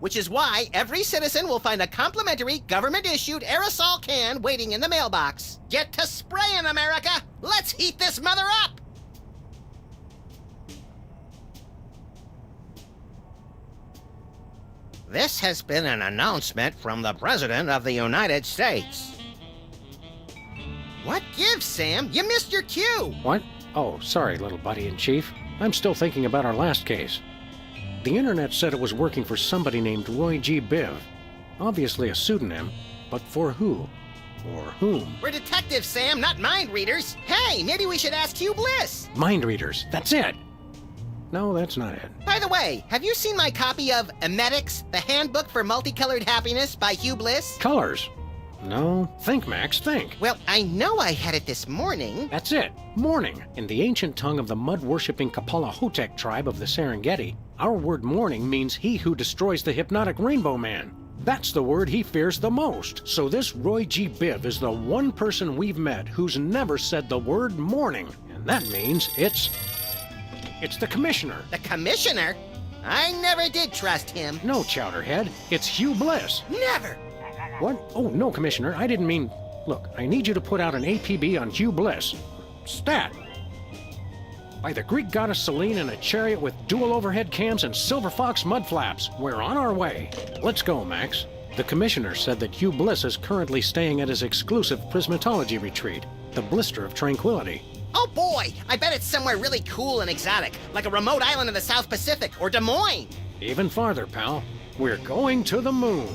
which is why every citizen will find a complimentary government-issued aerosol can waiting in the mailbox. Get to spraying, America! Let's heat this mother up! This has been an announcement from the President of the United States. What gives, Sam? You missed your cue! What? Oh, sorry, little buddy-in-chief. I'm still thinking about our last case. The internet said it was working for somebody named Roy G. Biv. Obviously a pseudonym, but for who? Or whom? We're detectives, Sam, not mind readers. Hey, maybe we should ask Hugh Bliss. Mind readers, that's it! No, that's not it. By the way, have you seen my copy of Emetics, the Handbook for Multicolored Happiness by Hugh Bliss? Colors? No. Think, Max, think. Well, I know I had it this morning. That's it. Morning. In the ancient tongue of the mud-worshipping Kapalahotep tribe of the Serengeti, our word morning means he who destroys the hypnotic Rainbow Man. That's the word he fears the most. So this Roy G. Biv is the one person we've met who's never said the word morning. And that means it's the Commissioner. The Commissioner? I never did trust him. No, Chowderhead. It's Hugh Bliss. Never! What? Oh, no, Commissioner. I didn't mean... Look, I need you to put out an APB on Hugh Bliss. Stat. By the Greek goddess Selene in a chariot with dual overhead cams and silver fox mud flaps. We're on our way. Let's go, Max. The Commissioner said that Hugh Bliss is currently staying at his exclusive prismatology retreat, the Blister of Tranquility. Oh boy, I bet it's somewhere really cool and exotic, like a remote island in the South Pacific or Des Moines. Even farther, pal. We're going to the moon.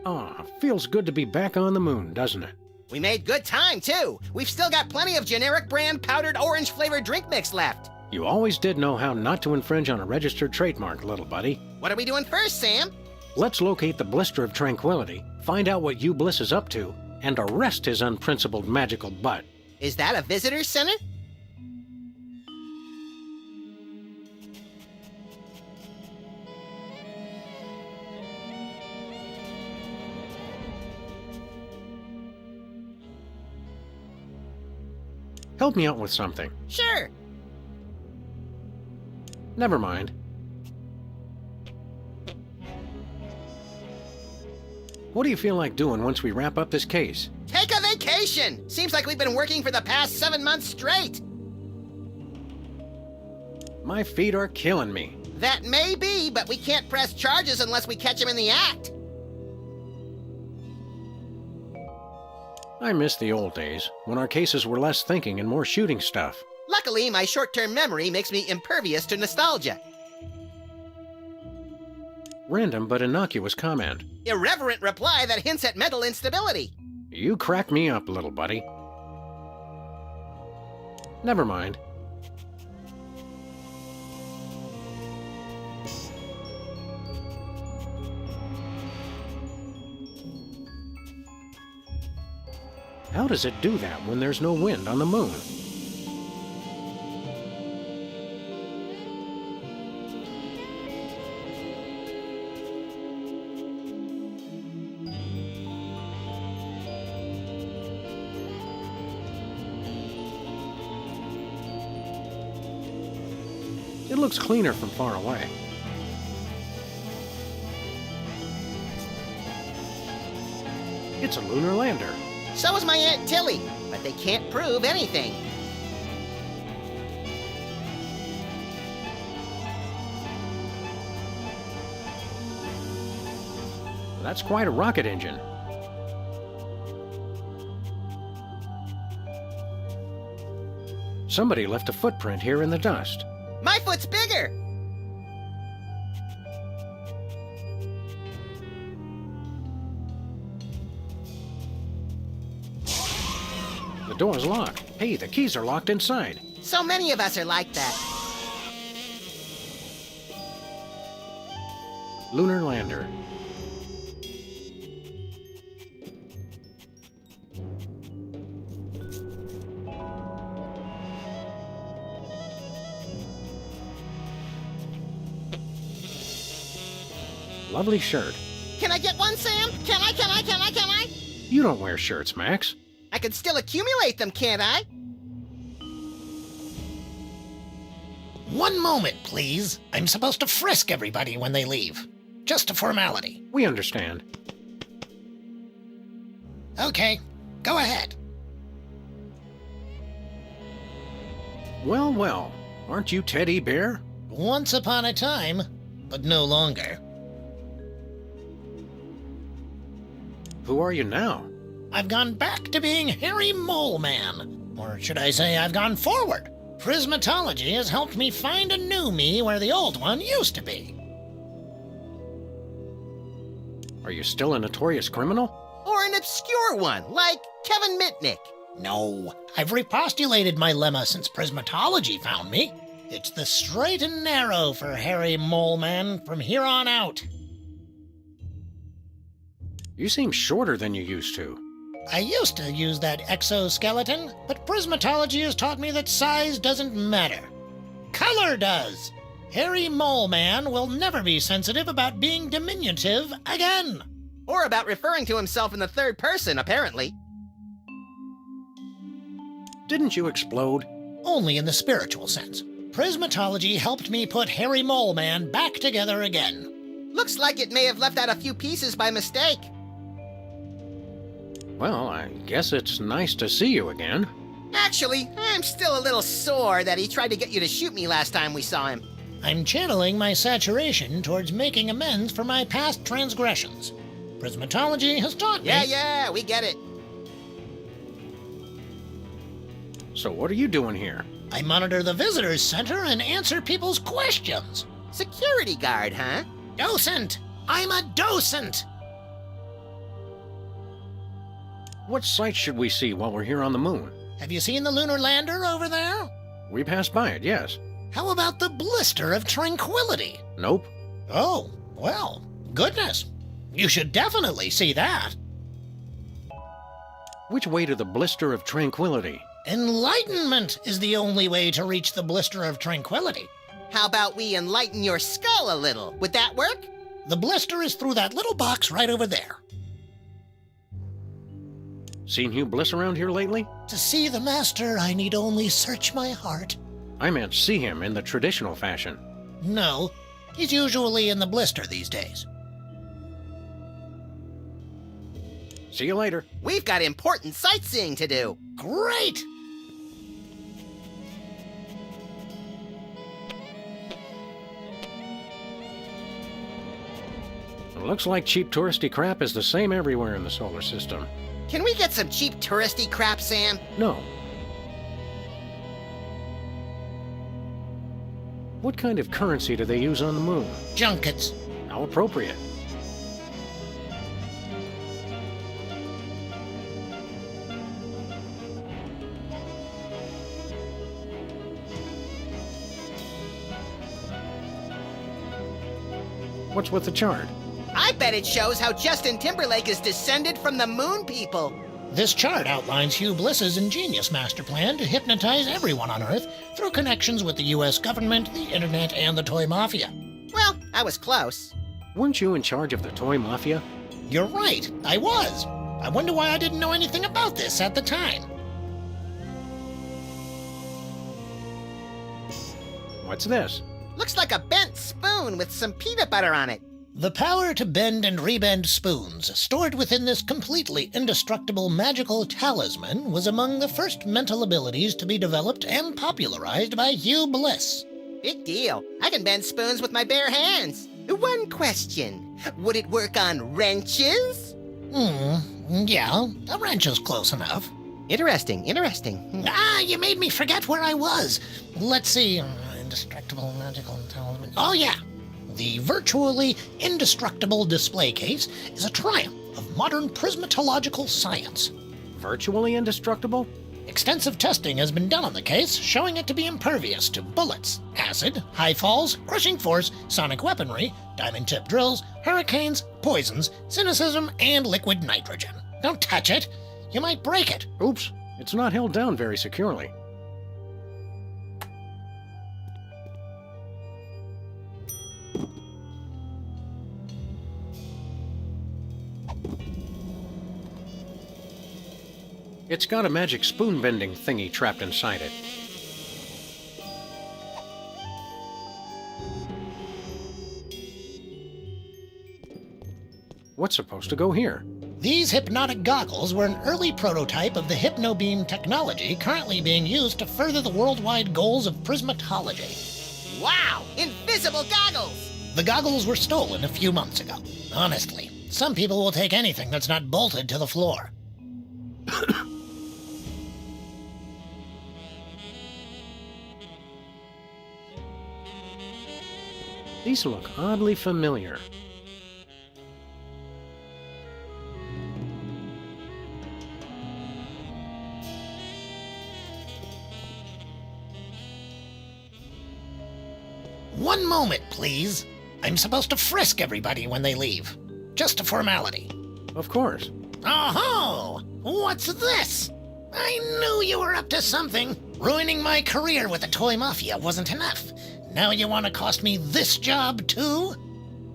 Ah, feels good to be back on the moon, doesn't it? We made good time, too. We've still got plenty of generic brand powdered orange-flavored drink mix left. You always did know how not to infringe on a registered trademark, little buddy. What are we doing first, Sam? Let's locate the Blister of Tranquility, find out what Hugh Bliss is up to, and arrest his unprincipled magical butt. Is that a visitor center? Help me out with something. Sure. Never mind. What do you feel like doing once we wrap up this case? Take a vacation! Seems like we've been working for the past 7 months straight. My feet are killing me. That may be, but we can't press charges unless we catch him in the act. I miss the old days, when our cases were less thinking and more shooting stuff. Luckily, my short-term memory makes me impervious to nostalgia. Random but innocuous comment. Irreverent reply that hints at mental instability. You crack me up, little buddy. Never mind. How does it do that when there's no wind on the moon? It looks cleaner from far away. It's a lunar lander. So is my Aunt Tilly, but they can't prove anything. That's quite a rocket engine. Somebody left a footprint here in the dust. My foot's bigger! The door's locked. Hey, the keys are locked inside. So many of us are like that. Lunar lander. Lovely shirt. Can I get one, Sam? Can I? You don't wear shirts, Max. I can still accumulate them, can't I? One moment, please. I'm supposed to frisk everybody when they leave. Just a formality. We understand. Okay, go ahead. Well, well. Aren't you Teddy Bear? Once upon a time, but no longer. Who are you now? I've gone back to being Harry Mole Man. Or should I say I've gone forward. Prismatology has helped me find a new me where the old one used to be. Are you still a notorious criminal? Or an obscure one, like Kevin Mitnick. No, I've repostulated my lemma since Prismatology found me. It's the straight and narrow for Harry Mole Man from here on out. You seem shorter than you used to. I used to use that exoskeleton, but Prismatology has taught me that size doesn't matter. Color does. Harry Mole Man will never be sensitive about being diminutive again. Or about referring to himself in the third person, apparently. Didn't you explode? Only in the spiritual sense. Prismatology helped me put Harry Mole Man back together again. Looks like it may have left out a few pieces by mistake. Well, I guess it's nice to see you again. Actually, I'm still a little sore that he tried to get you to shoot me last time we saw him. I'm channeling my saturation towards making amends for my past transgressions. Prismatology has taught me... Yeah, we get it. So what are you doing here? I monitor the visitors center and answer people's questions. Security guard, huh? Docent! I'm a docent! What sights should we see while we're here on the moon? Have you seen the lunar lander over there? We passed by it, yes. How about the blister of tranquility? Nope. Oh, well, goodness. You should definitely see that. Which way to the blister of tranquility? Enlightenment is the only way to reach the blister of tranquility. How about we enlighten your skull a little? Would that work? The blister is through that little box right over there. Seen Hugh Bliss around here lately? To see the master, I need only search my heart. I meant see him in the traditional fashion. No, he's usually in the blister these days. See you later. We've got important sightseeing to do. Great! It looks like cheap touristy crap is the same everywhere in the solar system. Can we get some cheap touristy crap, Sam? No. What kind of currency do they use on the moon? Junkets. How appropriate. What's with the chart? I bet it shows how Justin Timberlake is descended from the moon people. This chart outlines Hugh Bliss's ingenious master plan to hypnotize everyone on Earth through connections with the U.S. government, the internet, and the toy mafia. Well, I was close. Weren't you in charge of the toy mafia? You're right, I was. I wonder why I didn't know anything about this at the time. What's this? Looks like a bent spoon with some peanut butter on it. The power to bend and rebend spoons, stored within this completely indestructible magical talisman, was among the first mental abilities to be developed and popularized by Hugh Bliss. Big deal. I can bend spoons with my bare hands. One question. Would it work on wrenches? Yeah, a wrench is close enough. Interesting, interesting. You made me forget where I was. Let's see. Indestructible, magical, intelligent. Oh, yeah. The virtually indestructible display case is a triumph of modern prismatological science. Virtually indestructible? Extensive testing has been done on the case, showing it to be impervious to bullets, acid, high falls, crushing force, sonic weaponry, diamond-tipped drills, hurricanes, poisons, cynicism, and liquid nitrogen. Don't touch it. You might break it. Oops, it's not held down very securely. It's got a magic spoon-bending thingy trapped inside it. What's supposed to go here? These hypnotic goggles were an early prototype of the hypnobeam technology currently being used to further the worldwide goals of prismatology. Wow! Invisible goggles! The goggles were stolen a few months ago. Honestly, some people will take anything that's not bolted to the floor. These look oddly familiar. One moment, please. I'm supposed to frisk everybody when they leave. Just a formality. Of course. Oh-ho! What's this? I knew you were up to something. Ruining my career with the toy mafia wasn't enough. Now you want to cost me this job, too?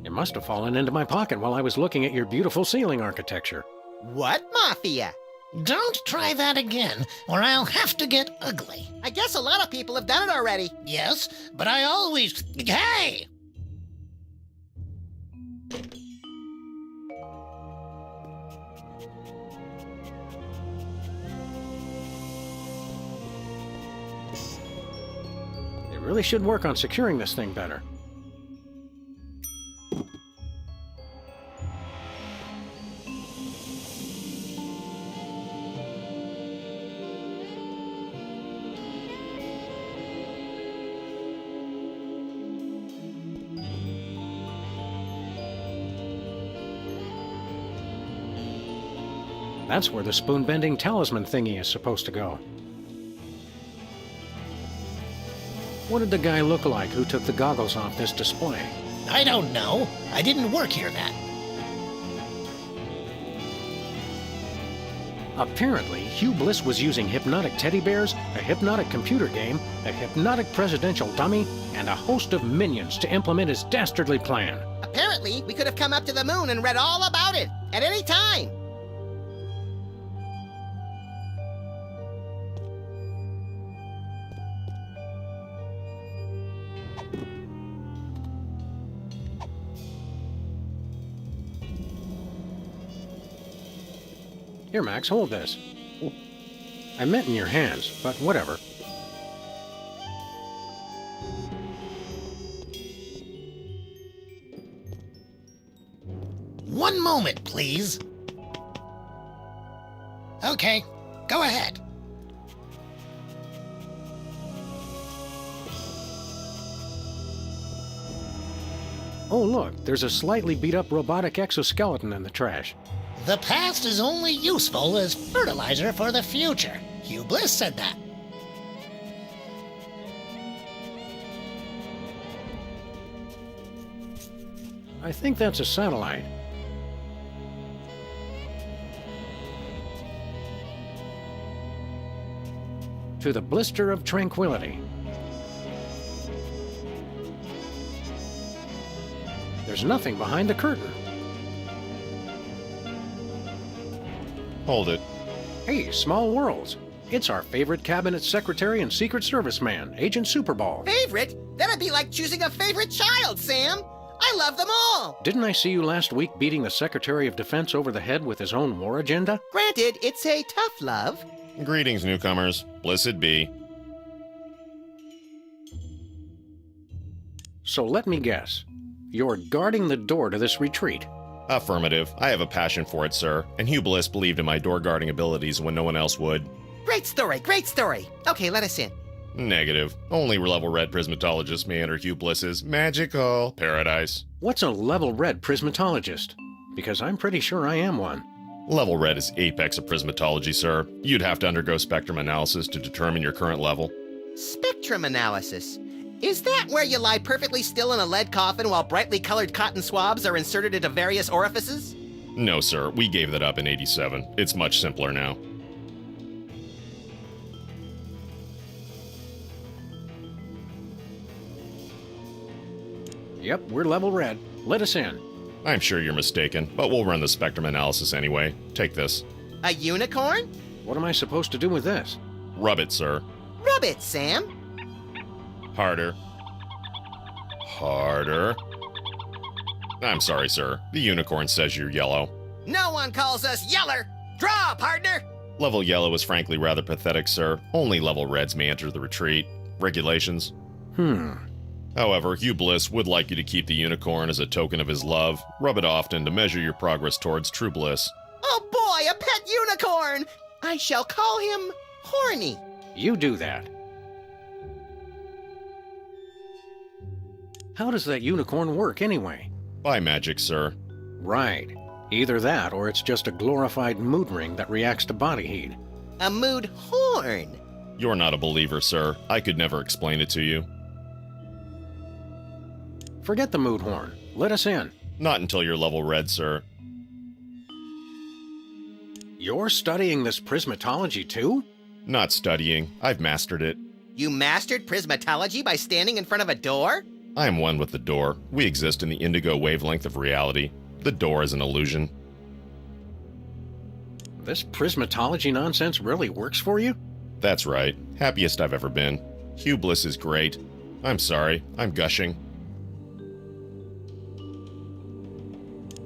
It must have fallen into my pocket while I was looking at your beautiful ceiling architecture. What mafia? Don't try that again, or I'll have to get ugly. I guess a lot of people have done it already. Yes, but I always... Hey! They really should work on securing this thing better. That's where the spoon-bending talisman thingy is supposed to go. What did the guy look like who took the goggles off this display? I don't know. I didn't work here then. Apparently, Hugh Bliss was using hypnotic teddy bears, a hypnotic computer game, a hypnotic presidential dummy, and a host of minions to implement his dastardly plan. Apparently, we could have come up to the moon and read all about it at any time. Here, Max, hold this. I meant in your hands, but whatever. One moment, please. Okay, go ahead. Oh, look, there's a slightly beat-up robotic exoskeleton in the trash. The past is only useful as fertilizer for the future. Hugh Bliss said that. I think that's a satellite. To the blister of tranquility. There's nothing behind the curtain. Hold it. Hey, Small Worlds. It's our favorite cabinet secretary and Secret Service man, Agent Superball. Favorite? That'd be like choosing a favorite child, Sam. I love them all. Didn't I see you last week beating the Secretary of Defense over the head with his own war agenda? Granted, it's a tough love. Greetings, newcomers. Blessed be. So let me guess. You're guarding the door to this retreat. Affirmative. I have a passion for it, sir, and Hugh Bliss believed in my door guarding abilities when no one else would. Great story, great story. Okay, let us in. Negative. Only level red prismatologists may enter Hugh Bliss's magical paradise. What's a level red prismatologist? Because I'm pretty sure I am one. Level red is apex of prismatology, sir. You'd have to undergo spectrum analysis to determine your current level. Spectrum analysis. Is that where you lie perfectly still in a lead coffin while brightly colored cotton swabs are inserted into various orifices? No, sir. We gave that up in '87. It's much simpler now. Yep, we're level red. Let us in. I'm sure you're mistaken, but we'll run the spectrum analysis anyway. Take this. A unicorn? What am I supposed to do with this? Rub it, sir. Rub it, Sam. Harder. Harder. I'm sorry, sir. The unicorn says you're yellow. No one calls us yeller. Draw, partner. Level yellow is frankly rather pathetic, sir. Only level reds may enter the retreat. Regulations. However, Hugh Bliss would like you to keep the unicorn as a token of his love. Rub it often to measure your progress towards true bliss. Oh boy, a pet unicorn! I shall call him Horny. You do that. How does that unicorn work anyway? By magic, sir. Right. Either that or it's just a glorified mood ring that reacts to body heat. A mood horn. You're not a believer, sir. I could never explain it to you. Forget the mood horn. Let us in. Not until you're level red, sir. You're studying this prismatology too? Not studying. I've mastered it. You mastered prismatology by standing in front of a door? I am one with the door. We exist in the indigo wavelength of reality. The door is an illusion. This prismatology nonsense really works for you? That's right. Happiest I've ever been. Hugh Bliss is great. I'm sorry. I'm gushing.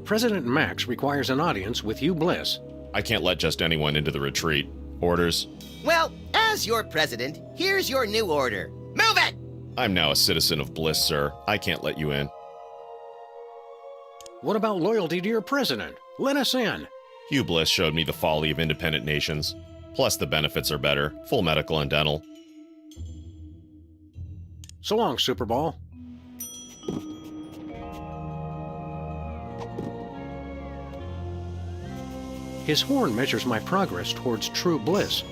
President Max requires an audience with Hugh Bliss. I can't let just anyone into the retreat. Orders? Well, as your president, here's your new order. Move it! I'm now a citizen of Bliss, sir. I can't let you in. What about loyalty to your president? Let us in. Hugh Bliss showed me the folly of independent nations. Plus, the benefits are better. Full medical and dental. So long, Superball. His horn measures my progress towards true bliss.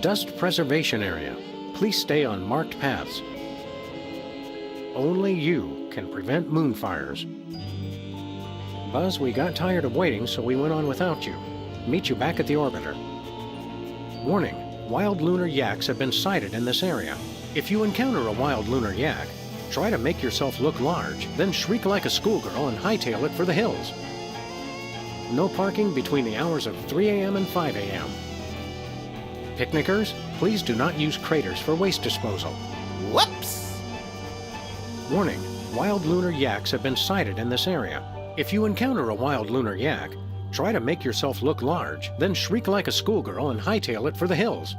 Dust preservation area. Please stay on marked paths. Only you can prevent moonfires. Buzz, we got tired of waiting, so we went on without you. Meet you back at the orbiter. Warning. Wild lunar yaks have been sighted in this area. If you encounter a wild lunar yak, try to make yourself look large, then shriek like a schoolgirl and hightail it for the hills. No parking between the hours of 3 a.m. and 5 a.m. Picnickers, please do not use craters for waste disposal. Whoops! Warning, wild lunar yaks have been sighted in this area. If you encounter a wild lunar yak, try to make yourself look large, then shriek like a schoolgirl and hightail it for the hills.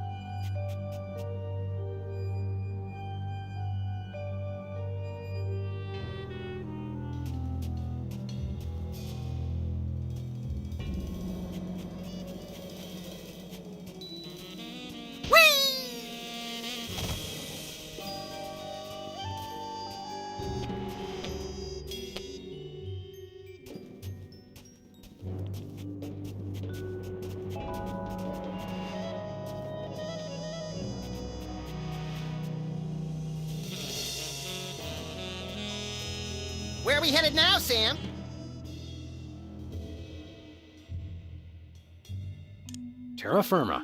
Where are we headed now, Sam? Terra firma.